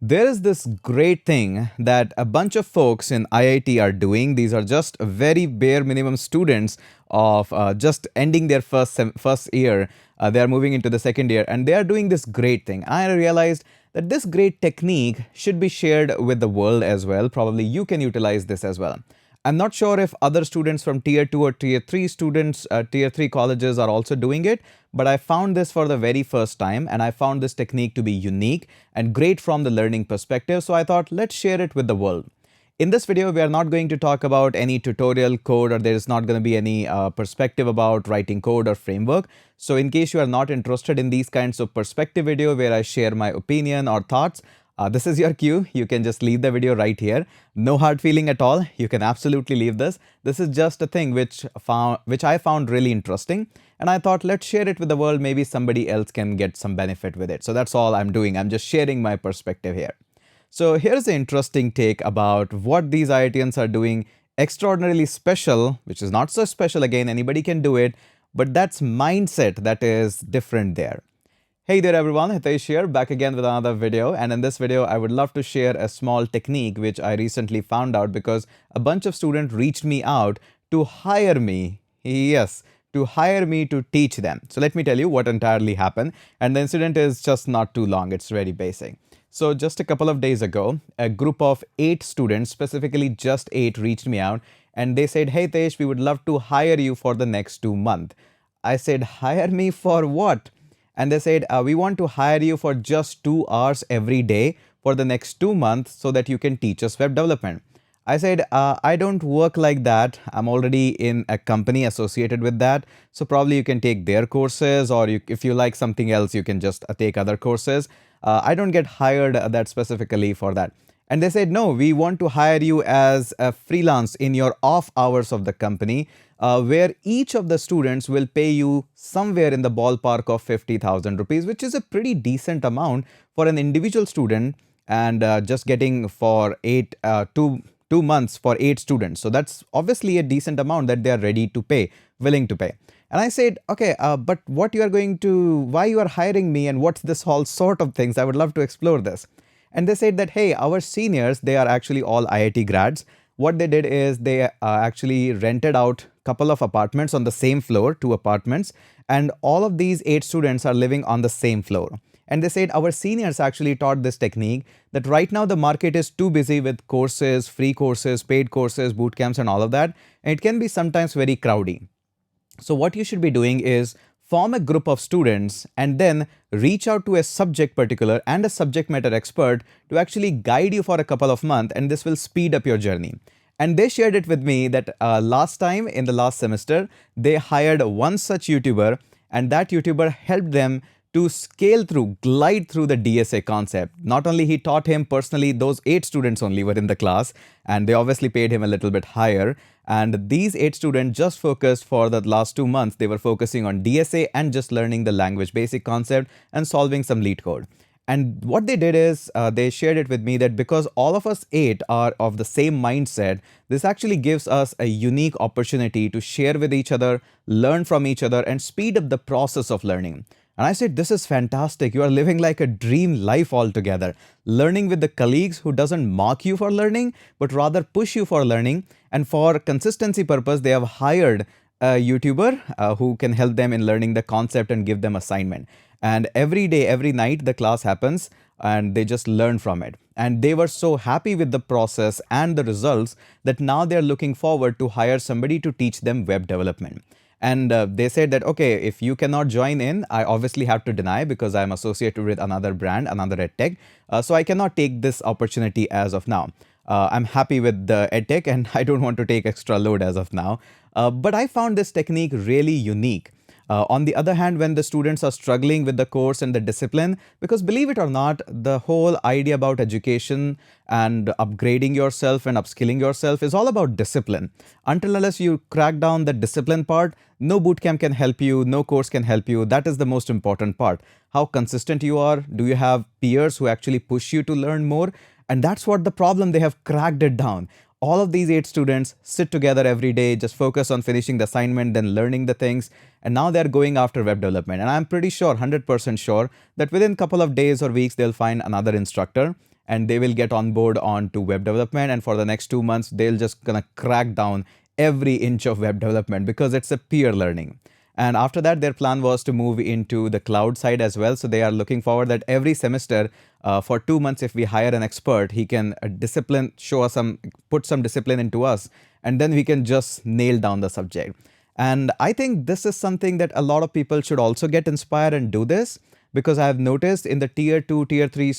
There is this great thing that a bunch of folks in IIT are doing. These are just very bare minimum students of just ending their first year. They are moving into the second year and they are doing this great thing. I realized that this great technique should be shared with the world as well. Probably you can utilize this as well. I'm not sure if other students from tier 2 or tier 3 students, tier 3 colleges are also doing it, but I found this for the very first time and I found this technique to be unique and great from the learning perspective. So I thought, let's share it with the world. In this video, we are not going to talk about any tutorial code, or there is not going to be any perspective about writing code or framework. So in case you are not interested in these kinds of perspective video where I share my opinion or thoughts, this is your cue. You can just leave the video right here. No hard feeling at all. You can absolutely leave this. This is just a thing which I found really interesting. And I thought, let's share it with the world. Maybe somebody else can get some benefit with it. So that's all I'm doing. I'm just sharing my perspective here. So here's an interesting take about what these IITians are doing extraordinarily special, which is not so special again, anybody can do it, but that's mindset that is different there. Hey there everyone, Hitesh here, back again with another video, and in this video I would love to share a small technique which I recently found out because a bunch of students reached me out to hire me. Yes, to hire me to teach them. So let me tell you what entirely happened, and the incident is just not too long, it's very basic. So just a couple of days ago, a group of 8 students, specifically just 8, reached me out and they said, hey Tesh, we would love to hire you for the next 2 months. I said, hire me for what? And they said, we want to hire you for just 2 hours every day for the next 2 months so that you can teach us web development. I said, I don't work like that. I'm already in a company associated with that. So probably you can take their courses, or if you like something else, you can just take other courses. I don't get hired that specifically for that. And they said, no, we want to hire you as a freelance in your off hours of the company, where each of the students will pay you somewhere in the ballpark of 50,000 rupees, which is a pretty decent amount for an individual student, and just getting for 2 months for 8 students. So that's obviously a decent amount that they are ready to pay, willing to pay. And I said, okay, but why you are hiring me and what's this whole sort of things? I would love to explore this. And they said that, hey, our seniors, they are actually all IIT grads. What they did is they actually rented out a couple of apartments on the same floor, 2 apartments, and all of these 8 students are living on the same floor. And they said our seniors actually taught this technique that right now the market is too busy with courses, free courses, paid courses, boot camps and all of that. And it can be sometimes very crowdy. So what you should be doing is form a group of students and then reach out to a subject particular and a subject matter expert to actually guide you for a couple of months, and this will speed up your journey. And they shared it with me that last time in the last semester, they hired one such YouTuber, and that YouTuber helped them to glide through the DSA concept. Not only he taught him personally, those 8 students only were in the class, and they obviously paid him a little bit higher. And these 8 students just focused for the last 2 months. They were focusing on DSA and just learning the language basic concept and solving some lead code. And what they did is they shared it with me that because all of us 8 are of the same mindset, this actually gives us a unique opportunity to share with each other, learn from each other, and speed up the process of learning. And I said, this is fantastic. You are living like a dream life altogether. Learning with the colleagues who doesn't mock you for learning, but rather push you for learning. And for consistency purpose, they have hired a YouTuber who can help them in learning the concept and give them assignment. And every day, every night, the class happens and they just learn from it. And they were so happy with the process and the results that now they're looking forward to hire somebody to teach them web development. And they said that, okay, if you cannot join in, I obviously have to deny because I'm associated with another brand, another edtech. So I cannot take this opportunity as of now. I'm happy with the edtech and I don't want to take extra load as of now. But I found this technique really unique. On the other hand, when the students are struggling with the course and the discipline, because believe it or not, the whole idea about education and upgrading yourself and upskilling yourself is all about discipline. Until unless you crack down the discipline part, no bootcamp can help you, no course can help you. That is the most important part. How consistent you are. Do you have peers who actually push you to learn more? And that's what the problem, they have cracked it down. All of these 8 students sit together every day, just focus on finishing the assignment, then learning the things. And now they're going after web development. And I'm pretty sure, 100% sure, that within a couple of days or weeks, they'll find another instructor. and they will get on board onto web development. And for the next 2 months, they'll just gonna crack down every inch of web development because it's a peer learning. And after that, their plan was to move into the cloud side as well. So they are looking forward that every semester, for 2 months, if we hire an expert, he can discipline, show us some, put some discipline into us, and then we can just nail down the subject. And I think this is something that a lot of people should also get inspired and do this, because I've noticed in the tier two, tier three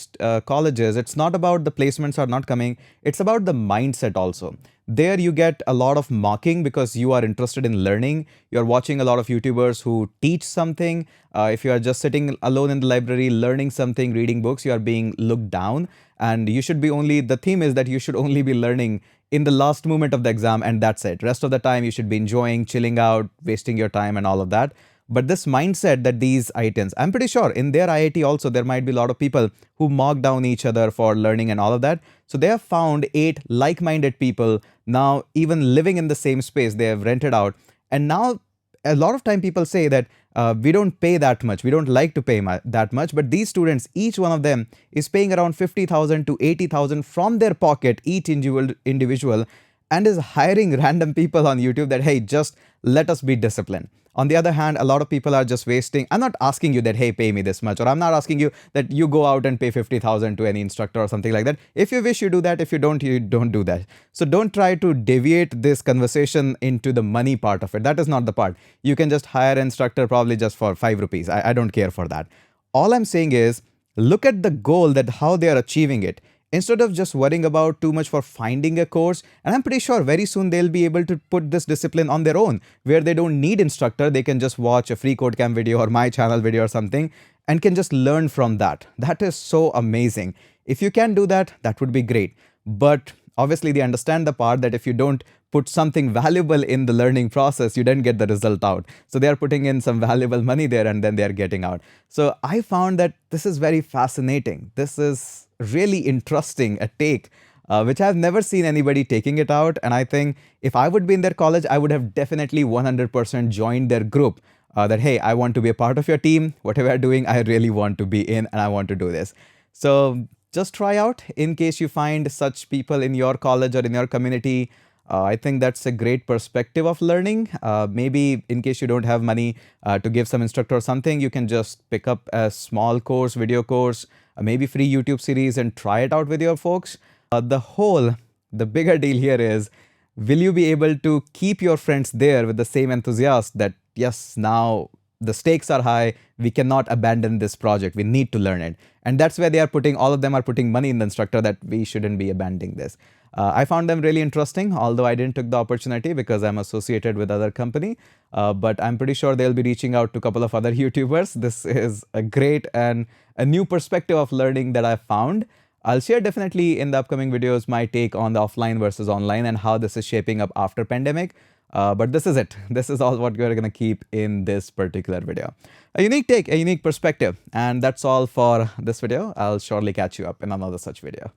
colleges, it's not about the placements are not coming, it's about the mindset also. There you get a lot of mocking because you are interested in learning. You're watching a lot of YouTubers who teach something. If you are just sitting alone in the library, learning something, reading books, you are being looked down. And you should be only, the theme is that you should only be learning in the last moment of the exam, and that's it. Rest of the time, you should be enjoying, chilling out, wasting your time, and all of that. But this mindset that these IITians, I'm pretty sure in their IIT also, there might be a lot of people who mock down each other for learning and all of that. So they have found 8 like-minded people now, even living in the same space. They have rented out. And now a lot of time people say that we don't pay that much. We don't like to pay that much. But these students, each one of them is paying around 50,000 to 80,000 from their pocket, each individual, and is hiring random people on YouTube that, hey, just let us be disciplined. On the other hand, a lot of people are just wasting. I'm not asking you that, hey, pay me this much, or I'm not asking you that you go out and pay 50,000 to any instructor or something like that. If you wish, you do that. If you don't do that. So don't try to deviate this conversation into the money part of it. That is not the part. You can just hire an instructor probably just for 5 rupees. I don't care for that. All I'm saying is look at the goal, that how they are achieving it, instead of just worrying about too much for finding a course. And I'm pretty sure very soon they'll be able to put this discipline on their own, where they don't need instructor. They can just watch a free code camp video or my channel video or something and can just learn from that. That is so amazing. If you can do that, that would be great. But obviously they understand the part that if you don't put something valuable in the learning process, you then get the result out. So they are putting in some valuable money there and then they are getting out. So I found that this is very fascinating. This is really interesting, a take which I've never seen anybody taking it out. And I think if I would be in their college, I would have definitely 100% joined their group. That, hey, I want to be a part of your team. Whatever you're doing, I really want to be in and I want to do this. So just try out in case you find such people in your college or in your community. I think that's a great perspective of learning. Maybe in case you don't have money to give some instructor or something, you can just pick up a small course, video course, maybe free YouTube series and try it out with your folks. The bigger deal here is, will you be able to keep your friends there with the same enthusiasm that, yes, now the stakes are high, we cannot abandon this project, we need to learn it. And that's where they are putting, all of them are putting money in the instructor, that we shouldn't be abandoning this. I found them really interesting, although I didn't took the opportunity because I'm associated with other company. But I'm pretty sure they'll be reaching out to a couple of other YouTubers. This is a great and a new perspective of learning that I found. I'll share definitely in the upcoming videos my take on the offline versus online and how this is shaping up after pandemic. But this is it. This is all what we're going to keep in this particular video. A unique take, a unique perspective. And that's all for this video. I'll surely catch you up in another such video.